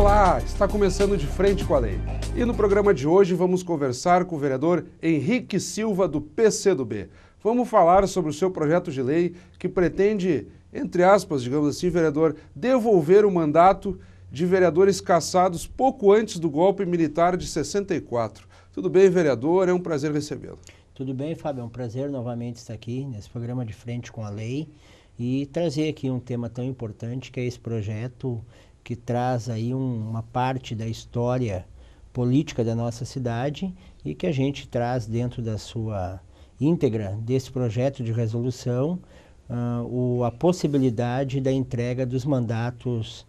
Olá, está começando De Frente com a Lei. E no programa de hoje vamos conversar com o vereador Henrique Silva, do PCdoB. Vamos falar sobre o seu projeto de lei que pretende, entre aspas, digamos assim, vereador, devolver o mandato de vereadores cassados pouco antes do golpe militar de 64. Tudo bem, vereador? É um prazer recebê-lo. Tudo bem, Fábio? É um prazer novamente estar aqui nesse programa De Frente com a Lei e trazer aqui um tema tão importante que é esse projeto que traz aí uma parte da história política da nossa cidade e que a gente traz dentro da sua íntegra desse projeto de resolução a possibilidade da entrega dos mandatos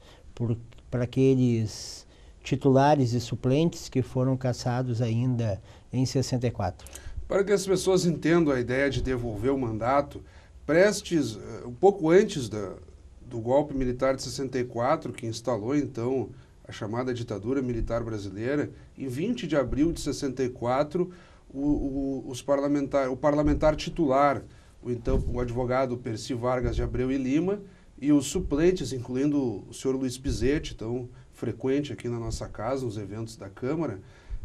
para aqueles titulares e suplentes que foram cassados ainda em 64. Para que as pessoas entendam a ideia de devolver o mandato, prestes, um pouco antes do golpe militar de 64, que instalou então a chamada ditadura militar brasileira, em 20 de abril de 64, o parlamentar titular, o advogado Percy Vargas de Abreu e Lima, e os suplentes, incluindo o senhor Luiz Pizzetti, tão frequente aqui na nossa casa, nos eventos da Câmara,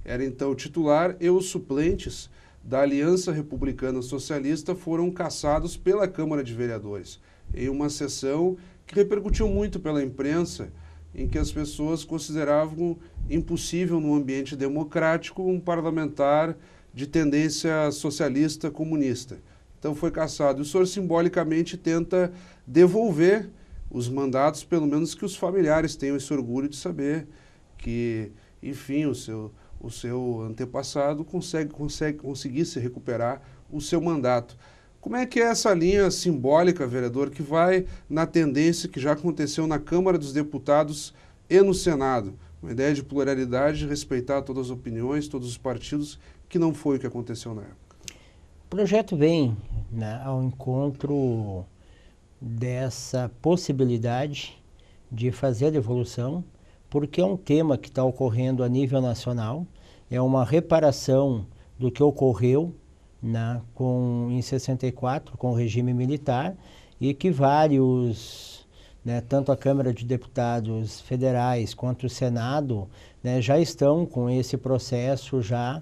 era então o titular e os suplentes da Aliança Republicana Socialista foram cassados pela Câmara de Vereadores, em uma sessão que repercutiu muito pela imprensa, em que as pessoas consideravam impossível, num ambiente democrático, um parlamentar de tendência socialista comunista. Então foi cassado. E o senhor simbolicamente tenta devolver os mandatos, pelo menos que os familiares tenham esse orgulho de saber que, enfim, o seu antepassado conseguisse recuperar o seu mandato. Como é que é essa linha simbólica, vereador, que vai na tendência que já aconteceu na Câmara dos Deputados e no Senado? Uma ideia de pluralidade, de respeitar todas as opiniões, todos os partidos, que não foi o que aconteceu na época. O projeto vem, ao encontro dessa possibilidade de fazer a devolução, porque é um tema que está ocorrendo a nível nacional, é uma reparação do que ocorreu em 64 com o regime militar e que vários, tanto a Câmara de Deputados federais quanto o Senado, já estão com esse processo já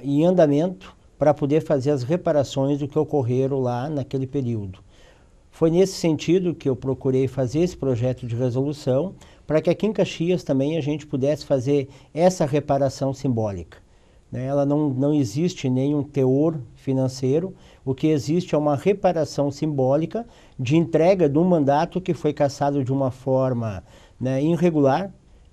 em andamento para poder fazer as reparações do que ocorreram lá naquele período. Foi nesse sentido que eu procurei fazer esse projeto de resolução para que aqui em Caxias também a gente pudesse fazer essa reparação simbólica. Ela não existe nenhum teor financeiro, o que existe é uma reparação simbólica de entrega de um mandato que foi cassado de uma forma irregular,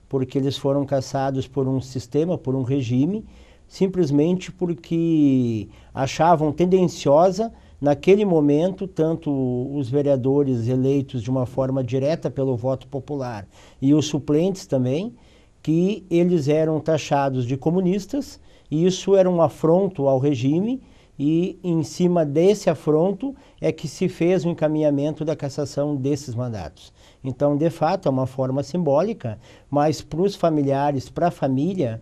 porque eles foram cassados por um sistema, por um regime, simplesmente porque achavam tendenciosa, naquele momento, tanto os vereadores eleitos de uma forma direta pelo voto popular e os suplentes também, que eles eram taxados de comunistas, e isso era um afronto ao regime, e em cima desse afronto é que se fez o encaminhamento da cassação desses mandatos. Então, de fato, é uma forma simbólica, mas para os familiares, para a família,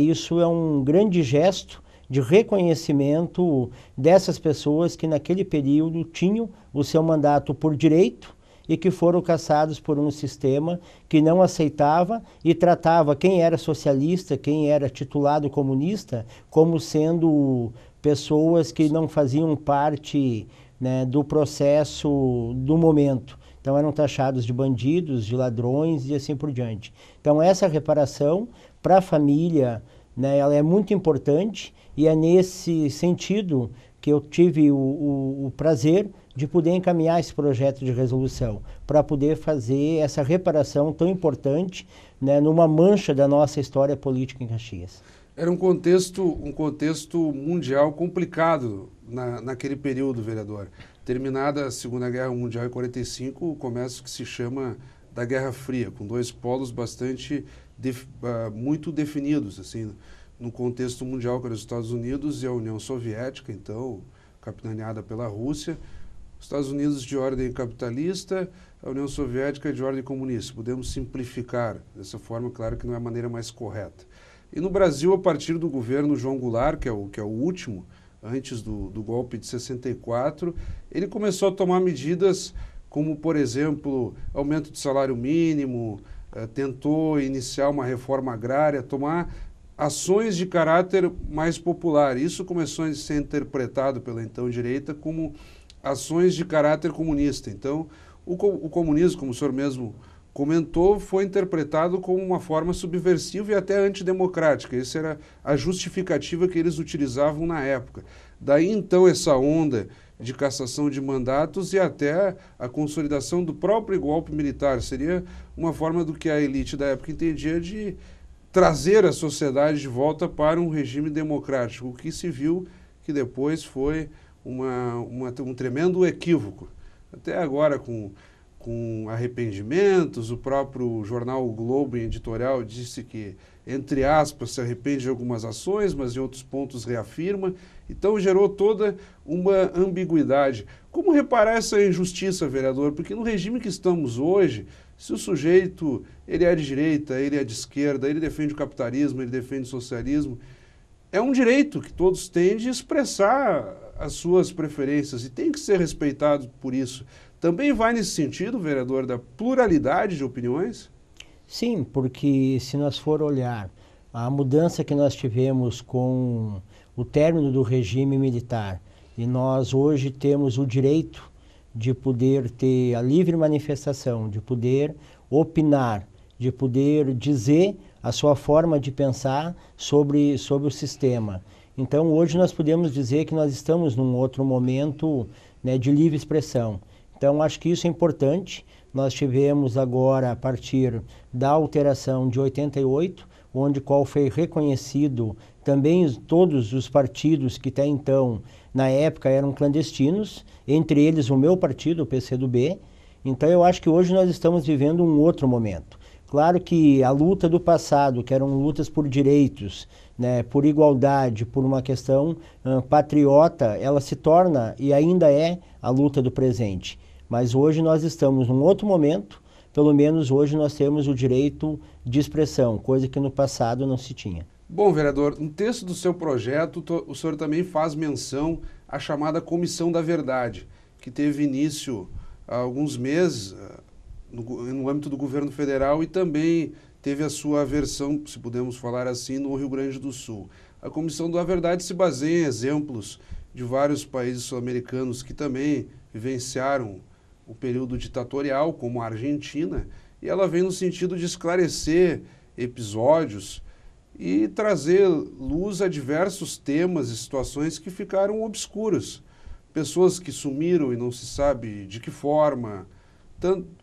isso é um grande gesto de reconhecimento dessas pessoas que naquele período tinham o seu mandato por direito e que foram cassados por um sistema que não aceitava e tratava quem era socialista, quem era titulado comunista, como sendo pessoas que não faziam parte do processo do momento. Então eram taxados de bandidos, de ladrões e assim por diante. Então essa reparação para a família, ela é muito importante e é nesse sentido que eu tive o prazer de poder encaminhar esse projeto de resolução para poder fazer essa reparação tão importante numa mancha da nossa história política em Caxias. Era um contexto mundial complicado naquele período, vereador. Terminada a Segunda Guerra Mundial em 45, começa o que se chama da Guerra Fria, com dois polos muito definidos, assim, no contexto mundial, que eram os Estados Unidos e a União Soviética, então, capitaneada pela Rússia. Os Estados Unidos de ordem capitalista, a União Soviética de ordem comunista. Podemos simplificar dessa forma, claro que não é a maneira mais correta. E no Brasil, a partir do governo João Goulart, que é o último, antes do golpe de 64, ele começou a tomar medidas como, por exemplo, aumento do salário mínimo, tentou iniciar uma reforma agrária, tomar ações de caráter mais popular. Isso começou a ser interpretado pela então direita como ações de caráter comunista. Então, o comunismo, como o senhor mesmo comentou, foi interpretado como uma forma subversiva e até antidemocrática. Essa era a justificativa que eles utilizavam na época. Daí, então, essa onda de cassação de mandatos e até a consolidação do próprio golpe militar. Seria uma forma do que a elite da época entendia de trazer a sociedade de volta para um regime democrático, o que se viu que depois foi um tremendo equívoco. Até agora, com arrependimentos, o próprio jornal o Globo, em editorial, disse que, entre aspas, se arrepende de algumas ações, mas em outros pontos reafirma. Então gerou toda uma ambiguidade. Como reparar essa injustiça, vereador? Porque no regime que estamos hoje, se o sujeito ele é de direita, ele é de esquerda, ele defende o capitalismo, ele defende o socialismo, é um direito que todos têm de expressar as suas preferências e tem que ser respeitado por isso. Também vai nesse sentido, vereador, da pluralidade de opiniões? Sim, porque se nós for olhar a mudança que nós tivemos com o término do regime militar e nós hoje temos o direito de poder ter a livre manifestação, de poder opinar, de poder dizer a sua forma de pensar sobre o sistema. Então hoje nós podemos dizer que nós estamos num outro momento, né, de livre expressão. Então acho que isso é importante. Nós tivemos agora, a partir da alteração de 88, onde qual foi reconhecido também todos os partidos que até então, na época, eram clandestinos, entre eles o meu partido, o PCdoB. Então eu acho que hoje nós estamos vivendo um outro momento. Claro que a luta do passado, que eram lutas por direitos, né, por igualdade, por uma questão patriota, ela se torna e ainda é a luta do presente. Mas hoje nós estamos num outro momento, pelo menos hoje nós temos o direito de expressão, coisa que no passado não se tinha. Bom, vereador, no texto do seu projeto, o senhor também faz menção à chamada Comissão da Verdade, que teve início há alguns meses no âmbito do governo federal e também teve a sua versão, se podemos falar assim, no Rio Grande do Sul. A Comissão da Verdade se baseia em exemplos de vários países sul-americanos que também vivenciaram o período ditatorial, como a Argentina, e ela vem no sentido de esclarecer episódios e trazer luz a diversos temas e situações que ficaram obscuros. Pessoas que sumiram e não se sabe de que forma,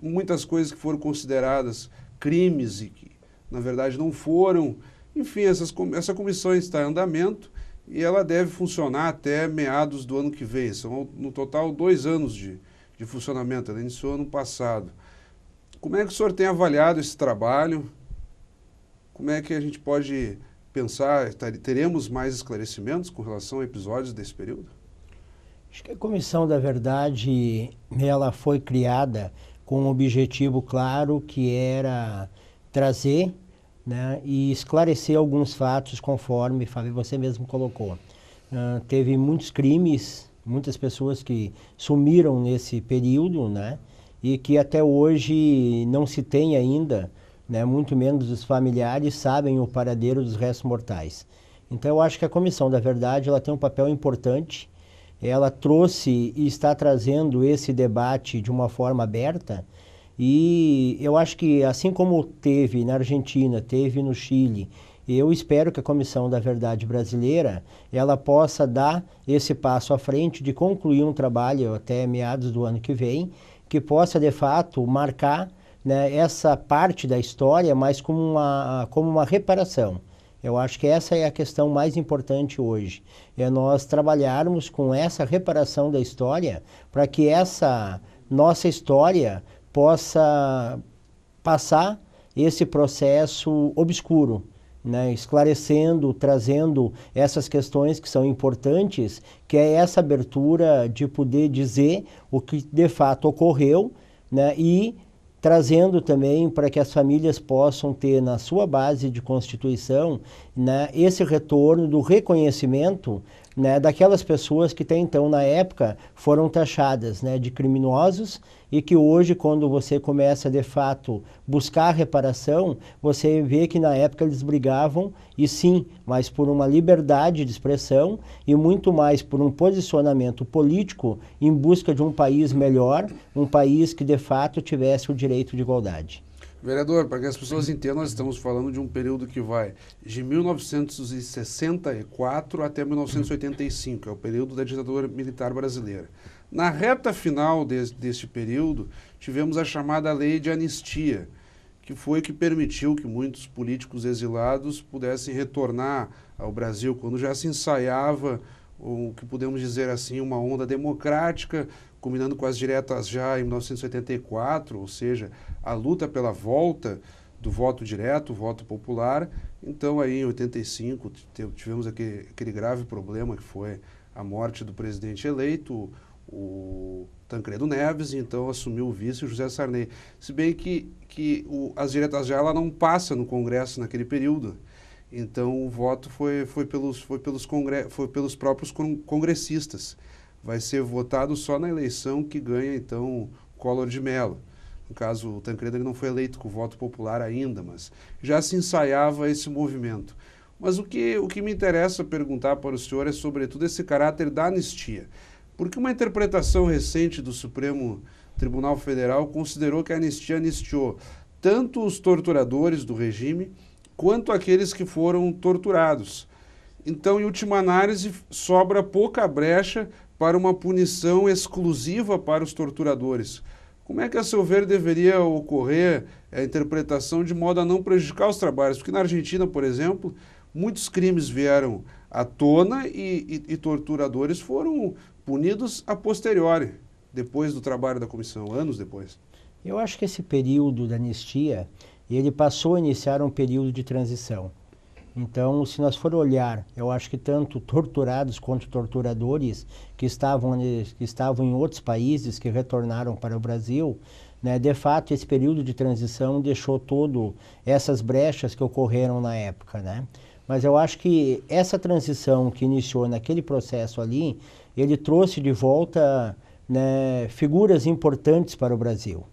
muitas coisas que foram consideradas crimes e que, na verdade, não foram. Enfim, essa comissão está em andamento e ela deve funcionar até meados do ano que vem. São, no total, 2 anos de funcionamento. Ela iniciou ano passado. Como é que o senhor tem avaliado esse trabalho? Como é que a gente pode pensar, teremos mais esclarecimentos com relação a episódios desse período? Acho que a Comissão da Verdade, ela foi criada com um objetivo claro, que era trazer, né, e esclarecer alguns fatos, conforme você mesmo colocou. Teve muitos crimes, muitas pessoas que sumiram nesse período, né, e que até hoje não se tem ainda, né, muito menos os familiares sabem o paradeiro dos restos mortais. Então eu acho que a Comissão da Verdade ela tem um papel importante. Ela trouxe e está trazendo esse debate de uma forma aberta e eu acho que assim como teve na Argentina, teve no Chile, eu espero que a Comissão da Verdade brasileira ela possa dar esse passo à frente de concluir um trabalho até meados do ano que vem, que possa de fato marcar, né, essa parte da história, mas como uma reparação. Eu acho que essa é a questão mais importante hoje, é nós trabalharmos com essa reparação da história para que essa nossa história possa passar esse processo obscuro, né, esclarecendo, trazendo essas questões que são importantes, que é essa abertura de poder dizer o que de fato ocorreu, né, e trazendo também para que as famílias possam ter na sua base de constituição, né, esse retorno do reconhecimento né, daquelas pessoas que até então, na época, foram taxadas, né, de criminosos e que hoje, quando você começa, de fato, buscar reparação, você vê que na época eles brigavam, e sim, mas por uma liberdade de expressão e muito mais por um posicionamento político em busca de um país melhor, um país que, de fato, tivesse o direito de igualdade. Vereador, para que as pessoas entendam, nós estamos falando de um período que vai de 1964 até 1985, é o período da ditadura militar brasileira. Na reta final deste período, tivemos a chamada Lei de Anistia, que foi que permitiu que muitos políticos exilados pudessem retornar ao Brasil, quando já se ensaiava o que podemos dizer assim, uma onda democrática, combinando com as diretas já em 1984, ou seja, a luta pela volta do voto direto, voto popular. Então aí em 85 tivemos aquele grave problema que foi a morte do presidente eleito, o Tancredo Neves, e então assumiu o vice o José Sarney. Se bem que as diretas já ela não passa no Congresso naquele período. Então o voto foi pelos próprios congressistas. Vai ser votado só na eleição que ganha, então, Collor de Mello. No caso, o Tancredo ele não foi eleito com voto popular ainda, mas já se ensaiava esse movimento. Mas o que me interessa perguntar para o senhor é, sobretudo, esse caráter da anistia. Porque uma interpretação recente do Supremo Tribunal Federal considerou que a anistia anistiou tanto os torturadores do regime, quanto aqueles que foram torturados. Então, em última análise, sobra pouca brecha para uma punição exclusiva para os torturadores. Como é que, a seu ver, deveria ocorrer a interpretação de modo a não prejudicar os trabalhos? Porque na Argentina, por exemplo, muitos crimes vieram à tona e torturadores foram punidos a posteriori, depois do trabalho da comissão, anos depois. Eu acho que esse período da anistia, ele passou a iniciar um período de transição. Então, se nós for olhar, eu acho que tanto torturados quanto torturadores que estavam em outros países, que retornaram para o Brasil, né, de fato, esse período de transição deixou todo essas brechas que ocorreram na época, né? Mas eu acho que essa transição que iniciou naquele processo ali, ele trouxe de volta, né, figuras importantes para o Brasil,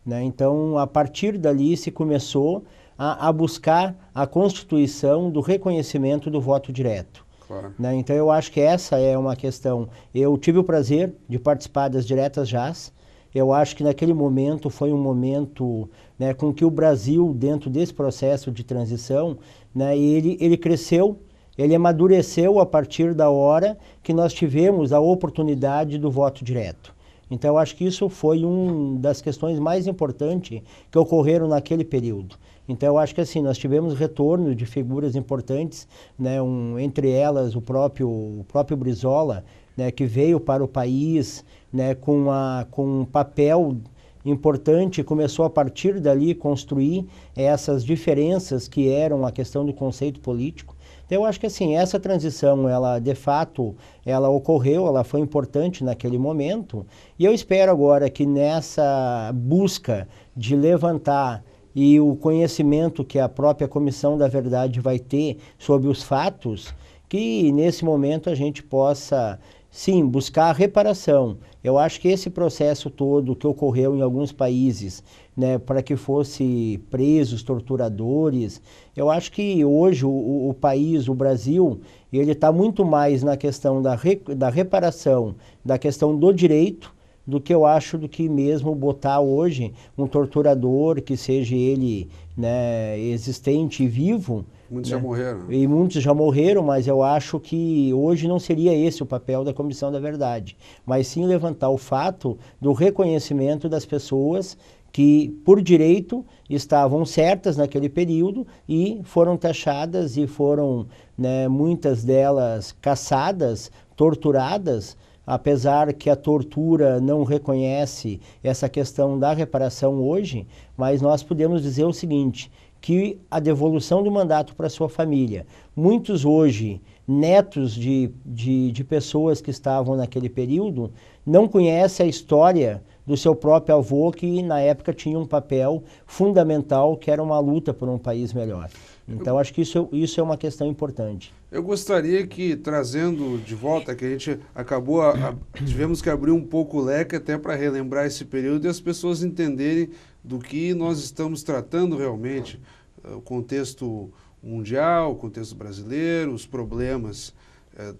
né? Então, a partir dali se começou a buscar a constituição do reconhecimento do voto direto. Claro. Né? Então eu acho que essa é uma questão. Eu tive o prazer de participar das diretas JAS. Eu acho que naquele momento foi um momento, né, com que o Brasil, dentro desse processo de transição, né, ele cresceu, ele amadureceu a partir da hora que nós tivemos a oportunidade do voto direto. Então eu acho que isso foi uma das questões mais importantes que ocorreram naquele período. Então eu acho que assim, nós tivemos retorno de figuras importantes, né, entre elas o próprio Brizola, né, que veio para o país, né, com um papel importante e começou a partir dali construir essas diferenças que eram a questão do conceito político. Então eu acho que assim, essa transição, ela de fato, ela ocorreu, ela foi importante naquele momento, e eu espero agora que nessa busca de levantar e o conhecimento que a própria Comissão da Verdade vai ter sobre os fatos, que nesse momento a gente possa, sim, buscar a reparação. Eu acho que esse processo todo que ocorreu em alguns países, né, para que fosse presos torturadores, eu acho que hoje o país, o Brasil, ele está muito mais na questão da reparação, da questão do direito, do que eu acho do que mesmo botar hoje um torturador, que seja ele, né, existente e vivo. Muitos, né? já morreram. E muitos já morreram, mas eu acho que hoje não seria esse o papel da Comissão da Verdade, mas sim levantar o fato do reconhecimento das pessoas que, por direito, estavam certas naquele período e foram taxadas e foram, né, muitas delas caçadas, torturadas, apesar que a tortura não reconhece essa questão da reparação hoje, mas nós podemos dizer o seguinte, que a devolução do mandato para sua família, muitos hoje, netos de pessoas que estavam naquele período, não conhecem a história do seu próprio avô, que na época tinha um papel fundamental, que era uma luta por um país melhor. Então, acho que isso é uma questão importante. Eu gostaria que, trazendo de volta, que a gente acabou, tivemos que abrir um pouco o leque até para relembrar esse período e as pessoas entenderem do que nós estamos tratando realmente, o contexto mundial, o contexto brasileiro, os problemas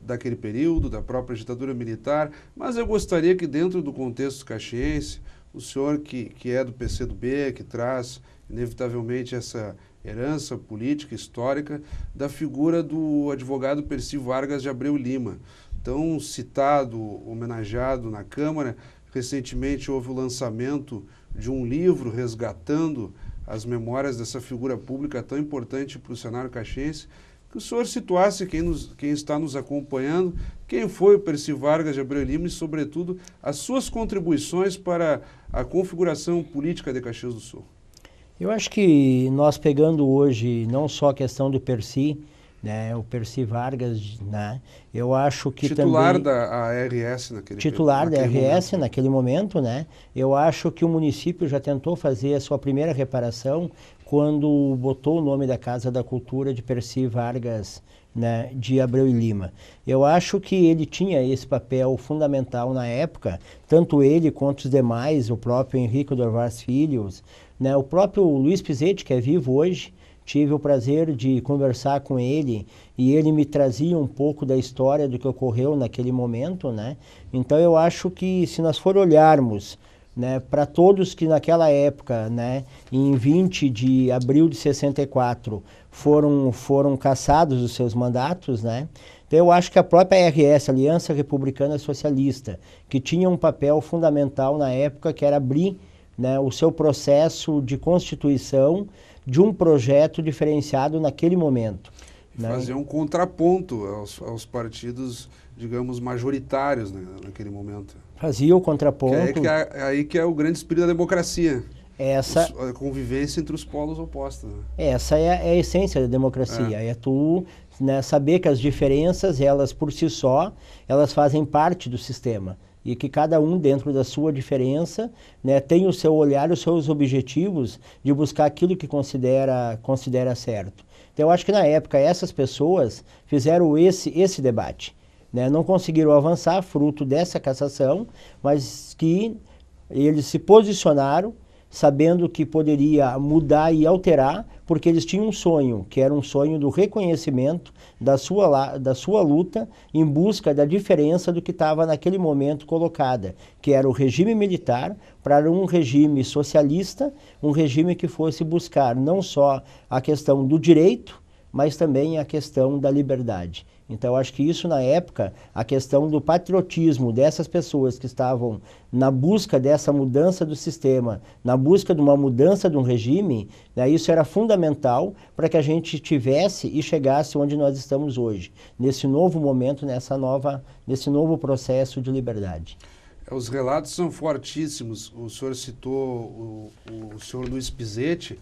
daquele período, da própria ditadura militar, mas eu gostaria que dentro do contexto caxiense, o senhor que é do PCdoB, que traz inevitavelmente essa herança política, histórica, da figura do advogado Percy Vargas de Abreu Lima, tão citado, homenageado na Câmara. Recentemente houve o lançamento de um livro resgatando as memórias dessa figura pública tão importante para o cenário caxiense. Que o senhor situasse quem está nos acompanhando, quem foi o Percy Vargas de Abreu Lima e, sobretudo, as suas contribuições para a configuração política de Caxias do Sul. Eu acho que nós pegando hoje não só a questão do Percy, né, o Percy Vargas, né, eu acho que titular também... da ARS naquele Titular da ARS momento. naquele momento, né, eu acho que o município já tentou fazer a sua primeira reparação quando botou o nome da Casa da Cultura de Percy Vargas, né, de Abreu e Lima. Eu acho que ele tinha esse papel fundamental na época, tanto ele quanto os demais, o próprio Henrique Dorvaz Filhos, né, o próprio Luiz Pizzetti, que é vivo hoje. Tive o prazer de conversar com ele e ele me trazia um pouco da história do que ocorreu naquele momento, né? Então eu acho que se nós for olharmos, né, para todos que naquela época, né, em 20 de abril de 64, foram cassados os seus mandatos, né? Então eu acho que a própria ARS, Aliança Republicana Socialista, que tinha um papel fundamental na época, que era abrir, né, o seu processo de constituição de um projeto diferenciado naquele momento. E fazer um contraponto aos partidos, digamos, majoritários, né, naquele momento. Fazia o contraponto. Aí que é o grande espírito da democracia. A convivência entre os polos opostos. Né? Essa é a essência da democracia. É tu, né, saber que as diferenças, elas por si só, elas fazem parte do sistema. E que cada um, dentro da sua diferença, né, tem o seu olhar, os seus objetivos de buscar aquilo que considera certo. Então, eu acho que na época essas pessoas fizeram esse debate. Né? Não conseguiram avançar fruto dessa cassação, mas que eles se posicionaram sabendo que poderia mudar e alterar, porque eles tinham um sonho, que era um sonho do reconhecimento da sua luta em busca da diferença do que estava naquele momento colocada, que era o regime militar para um regime socialista, um regime que fosse buscar não só a questão do direito, mas também a questão da liberdade. Então, eu acho que isso, na época, a questão do patriotismo dessas pessoas que estavam na busca dessa mudança do sistema, na busca de uma mudança de um regime, né, isso era fundamental para que a gente tivesse e chegasse onde nós estamos hoje, nesse novo momento, nesse novo processo de liberdade. Os relatos são fortíssimos. O senhor citou o senhor Luiz Pizzetti,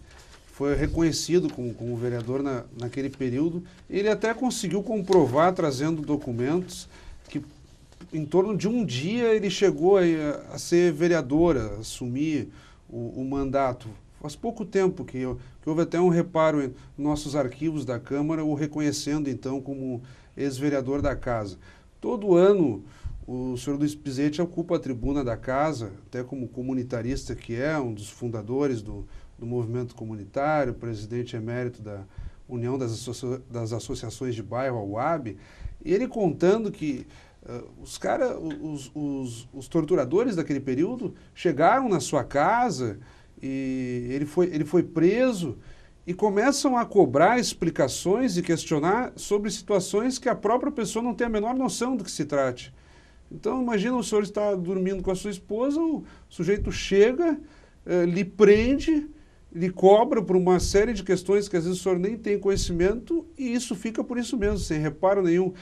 foi reconhecido como vereador naquele período. Ele até conseguiu comprovar, trazendo documentos, que em torno de um dia ele chegou a ser vereador, a assumir o mandato. Faz pouco tempo que houve até um reparo em nossos arquivos da Câmara, o reconhecendo então como ex-vereador da Casa. Todo ano o senhor Luiz Pizzetti ocupa a tribuna da Casa, até como comunitarista que é, um dos fundadores do movimento comunitário, presidente emérito da União das Associações de Bairro, a UAB, e ele contando que os torturadores daquele período chegaram na sua casa e ele foi preso e começam a cobrar explicações e questionar sobre situações que a própria pessoa não tem a menor noção do que se trate. Então, imagina o senhor estar dormindo com a sua esposa, o sujeito chega, lhe prende, lhe cobra por uma série de questões que às vezes o senhor nem tem conhecimento e isso fica por isso mesmo, sem reparo nenhum.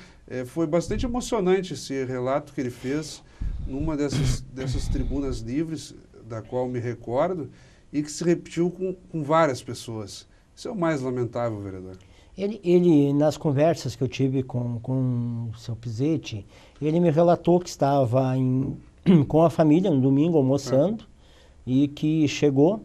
Foi bastante emocionante esse relato que ele fez numa dessas tribunas livres, da qual me recordo, e que se repetiu com várias pessoas. Isso é o mais lamentável, vereador. Ele, nas conversas que eu tive com o seu Pizzetti, ele me relatou que estava com a família no domingo almoçando, e que chegou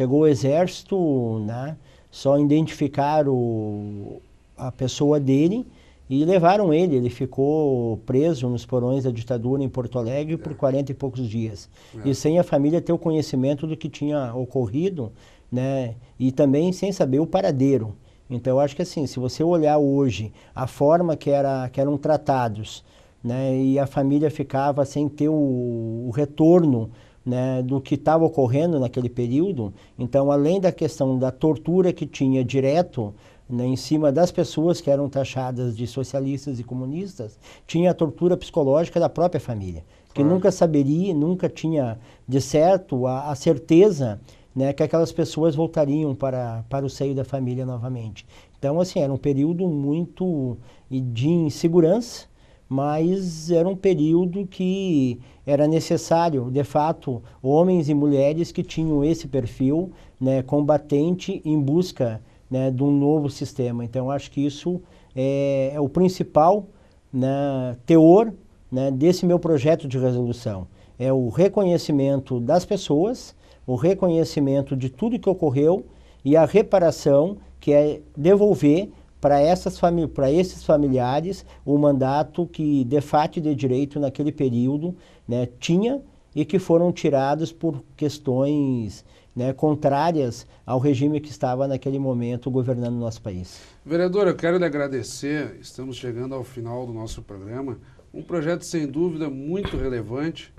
o exército, né? Só identificaram a pessoa dele e levaram ele. Ele ficou preso nos porões da ditadura em Porto Alegre por 40 e poucos dias. E sem a família ter o conhecimento do que tinha ocorrido, né? E também sem saber o paradeiro. Então, eu acho que assim, se você olhar hoje a forma que eram tratados, né? E a família ficava sem ter o retorno, né, do que estava ocorrendo naquele período. Então, além da questão da tortura que tinha direto, né, em cima das pessoas que eram taxadas de socialistas e comunistas, tinha a tortura psicológica da própria família, que nunca saberia, nunca tinha de certo a certeza, né, que aquelas pessoas voltariam para o seio da família novamente. Então, assim, era um período muito de insegurança, mas era um período que era necessário, de fato, homens e mulheres que tinham esse perfil, né, combatente em busca, né, de um novo sistema. Então, acho que isso é o principal, né, teor, né, desse meu projeto de resolução. É o reconhecimento das pessoas, o reconhecimento de tudo que ocorreu e a reparação, que é devolver para esses familiares o mandato que, de fato e de direito, naquele período, né, tinha e que foram tirados por questões, né, contrárias ao regime que estava naquele momento governando o nosso país. Vereador, eu quero lhe agradecer, estamos chegando ao final do nosso programa, um projeto sem dúvida muito relevante,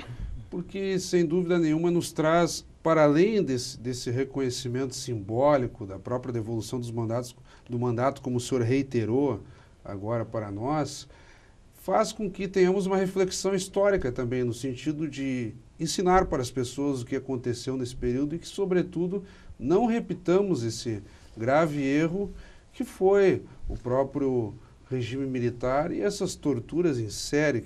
porque sem dúvida nenhuma nos traz, para além desse reconhecimento simbólico da própria devolução do mandato, como o senhor reiterou agora para nós, faz com que tenhamos uma reflexão histórica também, no sentido de ensinar para as pessoas o que aconteceu nesse período e que, sobretudo, não repitamos esse grave erro que foi o próprio regime militar e essas torturas em série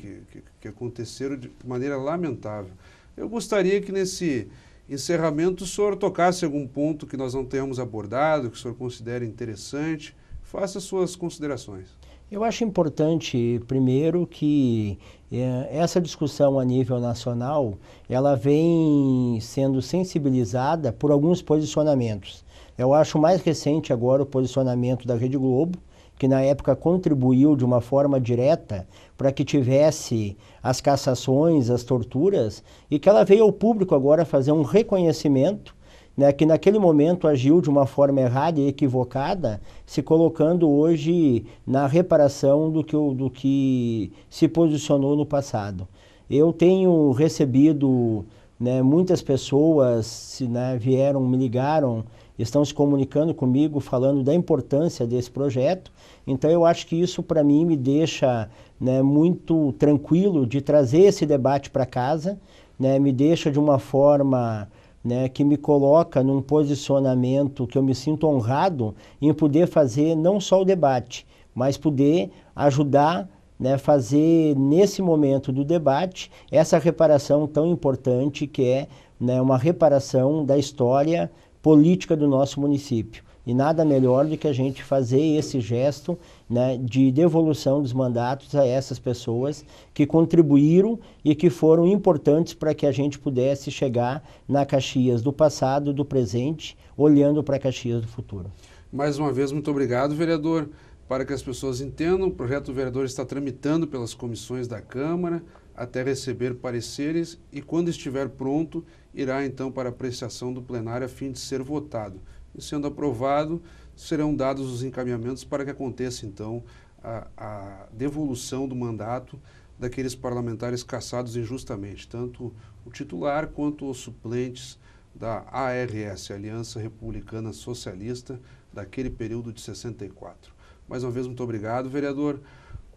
que aconteceram de maneira lamentável. Eu gostaria que nesse encerramento o senhor tocasse algum ponto que nós não tenhamos abordado, que o senhor considere interessante. Faça suas considerações. Eu acho importante, primeiro, que essa discussão a nível nacional, ela vem sendo sensibilizada por alguns posicionamentos. Eu acho mais recente agora o posicionamento da Rede Globo, que na época contribuiu de uma forma direta para que tivesse as cassações, as torturas, e que ela veio ao público agora fazer um reconhecimento, né, que naquele momento agiu de uma forma errada e equivocada, se colocando hoje na reparação do que se posicionou no passado. Eu tenho recebido, né, muitas pessoas, né, me ligaram, estão se comunicando comigo, falando da importância desse projeto. Então, eu acho que isso, para mim, me deixa, né, muito tranquilo de trazer esse debate para casa, né, me deixa de uma forma, né, que me coloca num posicionamento que eu me sinto honrado em poder fazer não só o debate, mas poder ajudar, né, fazer nesse momento do debate essa reparação tão importante que é, né, uma reparação da história política do nosso município. E nada melhor do que a gente fazer esse gesto, né, de devolução dos mandatos a essas pessoas que contribuíram e que foram importantes para que a gente pudesse chegar na Caxias do passado, do presente, olhando para Caxias do futuro. Mais uma vez, muito obrigado, vereador. Para que as pessoas entendam, o projeto do vereador está tramitando pelas comissões da Câmara até receber pareceres e, quando estiver pronto, irá então para apreciação do plenário a fim de ser votado. E sendo aprovado, serão dados os encaminhamentos para que aconteça então a devolução do mandato daqueles parlamentares cassados injustamente, tanto o titular quanto os suplentes da ARS, Aliança Republicana Socialista, daquele período de 64. Mais uma vez, muito obrigado, vereador.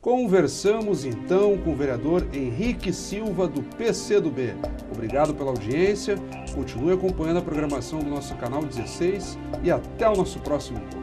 Conversamos então com o vereador Henrique Silva, do PCdoB. Obrigado pela audiência, continue acompanhando a programação do nosso canal 16 e até o nosso próximo encontro.